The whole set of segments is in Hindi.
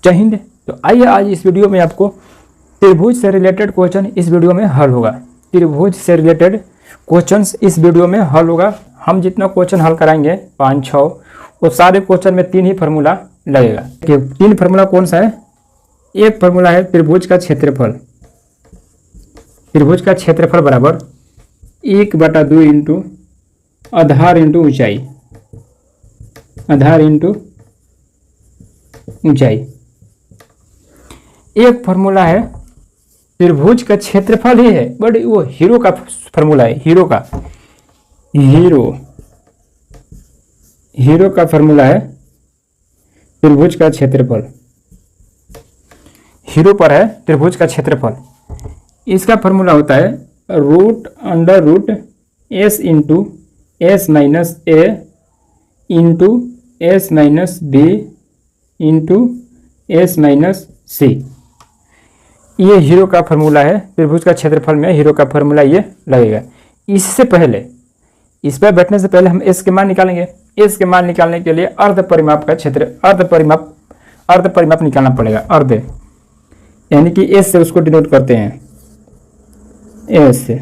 जय हिंद। तो आइए आज इस वीडियो में आपको त्रिभुज से रिलेटेड क्वेश्चन इस वीडियो में हल होगा। त्रिभुज से रिलेटेड क्वेश्चंस इस वीडियो में हल होगा। हम जितना क्वेश्चन हल कराएंगे 5-6, वो सारे क्वेश्चन में 3 ही फार्मूला लगेगा। 3 फार्मूला कौन सा है? एक फार्मूला है त्रिभुज का क्षेत्रफल। त्रिभुज का क्षेत्रफल बराबर 1/2 इंटू आधार इंटू ऊंचाई, आधार इंटू ऊंचाई। एक फार्मूला है त्रिभुज का क्षेत्रफल ही है, बट वो हीरो का फार्मूला है। हीरो का फार्मूला है त्रिभुज का क्षेत्रफल। हीरो पर है त्रिभुज का क्षेत्रफल। इसका फार्मूला होता है √√s into s minus a into s minus b into s minus c। ये हीरो का फार्मूला है। त्रिभुज का क्षेत्रफल में हीरो का फार्मूला ये लगेगा। इससे पहले, इस पर बैठने से पहले हम s के मान निकालेंगे। s के मान निकालने के लिए अर्ध परिमाप का क्षेत्र, अर्ध परिमाप निकालना पड़ेगा। अर्ध यानी कि s से उसको डिनोट करते हैं। s से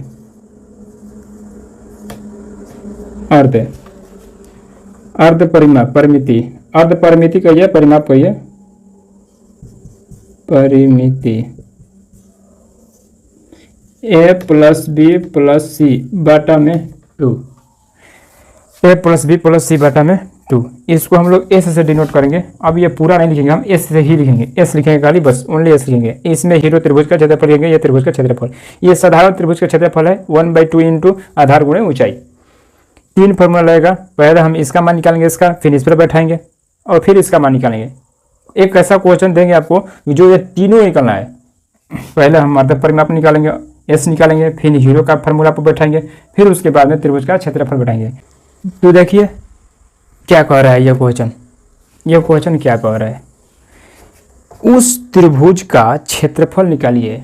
अर्ध परिमाप, परिमिति, अर्ध परिमिति कहिए, परिमाप कहिए, परिमिति। a प्लस बी प्लस सी बाटा में 2, a प्लस बी प्लस सी बाटा में 2। इसको हम लोग s से डिनोट करेंगे। अब ये पूरा नहीं लिखेंगे, हम s से ही लिखेंगे। s लिखेंगे खाली, बस ओनली s लिखेंगे। इसमें हीरो त्रिभुज का क्षेत्रफल लिखेंगे, ये त्रिभुज का क्षेत्रफल। ये साधारण त्रिभुज का क्षेत्रफल है 1/2 इंटू आधार गुणे ऊंचाई। 3 फार्मूला लगेगा। पहले हम इसका मान निकालेंगे, इसका, फिर इस पर बैठाएंगे और फिर इसका मान निकालेंगे। एक ऐसा क्वेश्चन देंगे आपको जो ये तीनों निकलना है। पहले हम अर्ध परिमाप निकालेंगे, s निकालेंगे, फिर हीरो का फार्मूला पर बैठाएंगे, फिर उसके बाद में त्रिभुज का क्षेत्रफल बैठाएंगे। तो देखिए क्या कह रहा है ये क्वेश्चन। ये क्वेश्चन क्या कह रहा है? उस त्रिभुज का क्षेत्रफल निकालिए,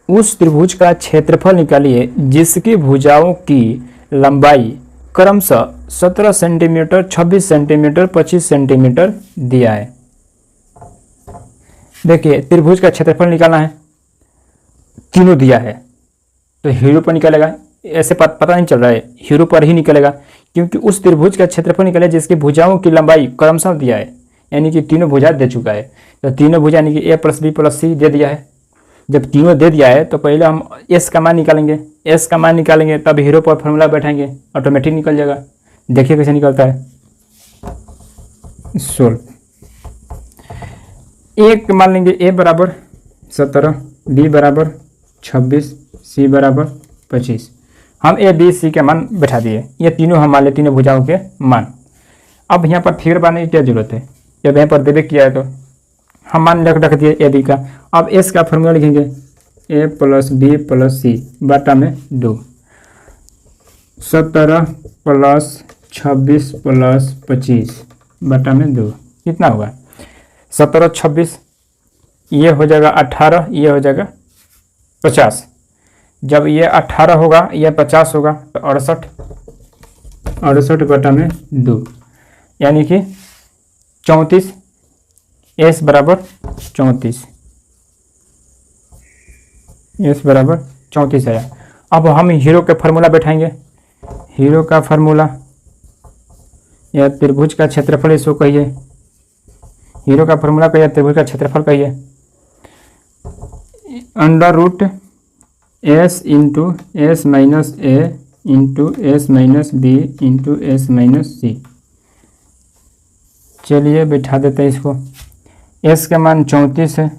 उस त्रिभुज का क्षेत्रफल निकालिए जिसकी भुजाओं की लंबाई क्रमशः 17 सेंटीमीटर, 26 सेंटीमीटर, 25 सेंटीमीटर दिया है। देखिए त्रिभुज का क्षेत्रफल निकालना है, तीनों दिया है, तो हीरो पर निकलेगा। ऐसे पता नहीं चल रहा है, हीरो पर ही निकलेगा, क्योंकि उस त्रिभुज का क्षेत्रफल निकले जिसकी भुजाओं की लंबाई क्रमशः दिया है, यानी कि तीनों भुजा दे चुका है। तो तीनों भुजा यानी कि a प्लस बी प्लस सी दे दिया है। जब तीनों दे दिया है तो पहले हम s का मान निकालेंगे। s का मान निकालेंगे तब हीरो पर फॉर्मूला बैठाएंगे, ऑटोमेटिक निकल जाएगा। देखिए कैसे निकलता है। सोल्व। एक मान लेंगे a बराबर 17, b बराबर 26, c बराबर 25। हम a b c के मान बैठा दिए। ये तीनों हम मान ले, तीनों भुजाओं के मान। अब यहाँ पर फिगर बनाने की क्या जरूरत है? जब यहाँ पर देवे किया है तो हम मान रख दिए a b का। अब s का फॉर्मूला लिखेंगे a प्लस बी प्लस सी बाटा में 2। 17 प्लस 26 प्लस 25 बाटा में 2 कितना होगा? 17 26, ये हो जाएगा 18, ये हो जाएगा 50। जब ये 18 होगा, ये 50 होगा, तो 68 बटा में 2 यानी कि 34। s बराबर 34, s बराबर 34 है। अब हम हीरो के फार्मूला बैठाएंगे। हीरो का फार्मूला या त्रिभुज का क्षेत्रफल इसको कहिए। हीरो का फार्मूला कहिए, त्रिभुज का क्षेत्रफल कहिए। √s into s minus a into s minus b into s minus c। चलिए बैठा देते हैं इसको। s का मान 34 है,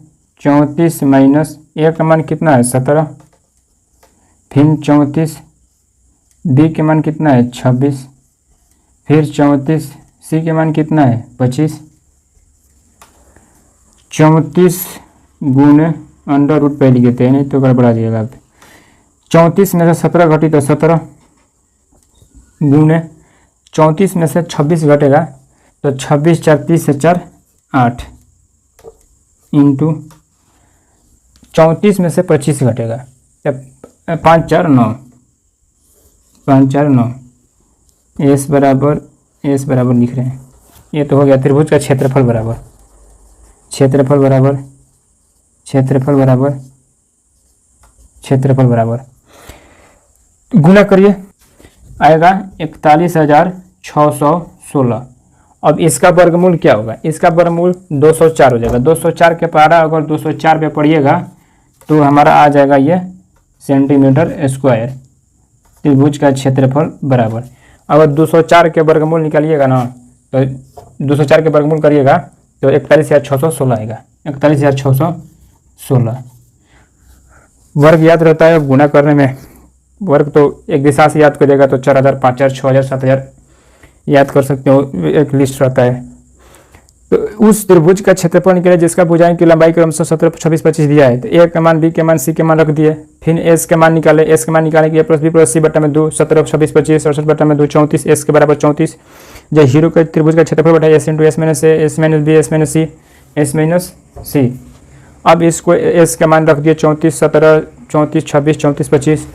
34 माइनस a का मान कितना है? 17, फिर 34, b के मान कितना है? 26, फिर 34, c के मान कितना है? 25। 34 गुणे √ पहले लेते हैं, नहीं तो गड़बड़ा जाएगा। आप 34 में से 17 घटी तो 17 गुणे 34 में से 26 घटेगा तो 26 4 30 से 4 8 इंटू 34 में से 25 घटेगा, 5 4 9, 5 4 9। एस बराबर लिख रहे हैं। ये तो हो गया त्रिभुज का क्षेत्रफल बराबर क्षेत्रफल बराबर क्षेत्रफल बराबर क्षेत्रफल बराबर गुना करिए, आएगा 41,616। अब इसका वर्गमूल क्या होगा, इसका वर्गमूल 204 हो जाएगा। 204 के पहाड़ा अगर 204 पे पढ़िएगा तो हमारा आ जाएगा ये सेंटीमीटर स्क्वायर। त्रिभुज का क्षेत्रफल बराबर, अगर 204 के वर्गमूल निकालिएगा ना तो 204 के वर्गमूल करिएगा तो 41,616 आएगा। 41,616 वर्ग याद रहता है गुना करने में। वर्ग तो एक दिशा से याद करिएगा तो 4,000, 5,000, 6,000, 7,000 याद कर सकते हो, एक लिस्ट रहता है। तो उस त्रिभुज का क्षेत्रफल निकले जिसका भुजाएं की लंबाई क्रमशः 17, 26, 25 दिया है। तो ए के मान, बी के मान, सी के मान रख दिए। फिर एस के मान निकाले, एस के मान निकालने के ए + बी + सी बटा में 2, 17, 26, 25, 67 बटा में 2, 34, एस के बराबर 34। जब हीरो के त्रिभुज का क्षेत्रफल बटा S into S minus A, S minus B, S minus C, S minus C. अब इसको एस के मान रख दिए 34, 17, 34, 26, 34, 25,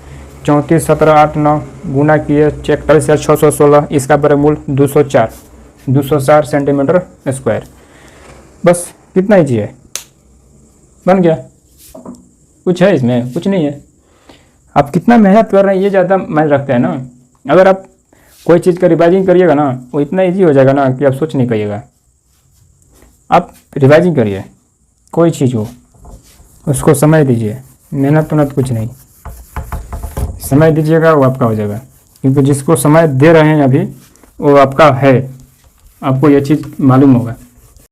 34, 17, 8, 9 गुना किए 41,616। इसका वर्गमूल 204 सेंटीमीटर स्क्वायर। बस कितना ही चाहिए, बन गया। कुछ है इसमें? कुछ नहीं है। आप कितना मेहनत कर रहे हैं ये ज़्यादा मायने रखता है ना। अगर आप कोई चीज़ का रिवाइजिंग करिएगा ना वो इतना ईजी हो जाएगा ना कि आप सोच नहीं पाइएगा। आप रिवाइजिंग करिए, कोई चीज़ हो उसको समय दीजिए, मेहनत उन्नत कुछ नहीं, समय दीजिएगा वो आपका हो जाएगा। क्योंकि जिसको समय दे रहे हैं अभी वो आपका है, आपको ये चीज़ मालूम होगा।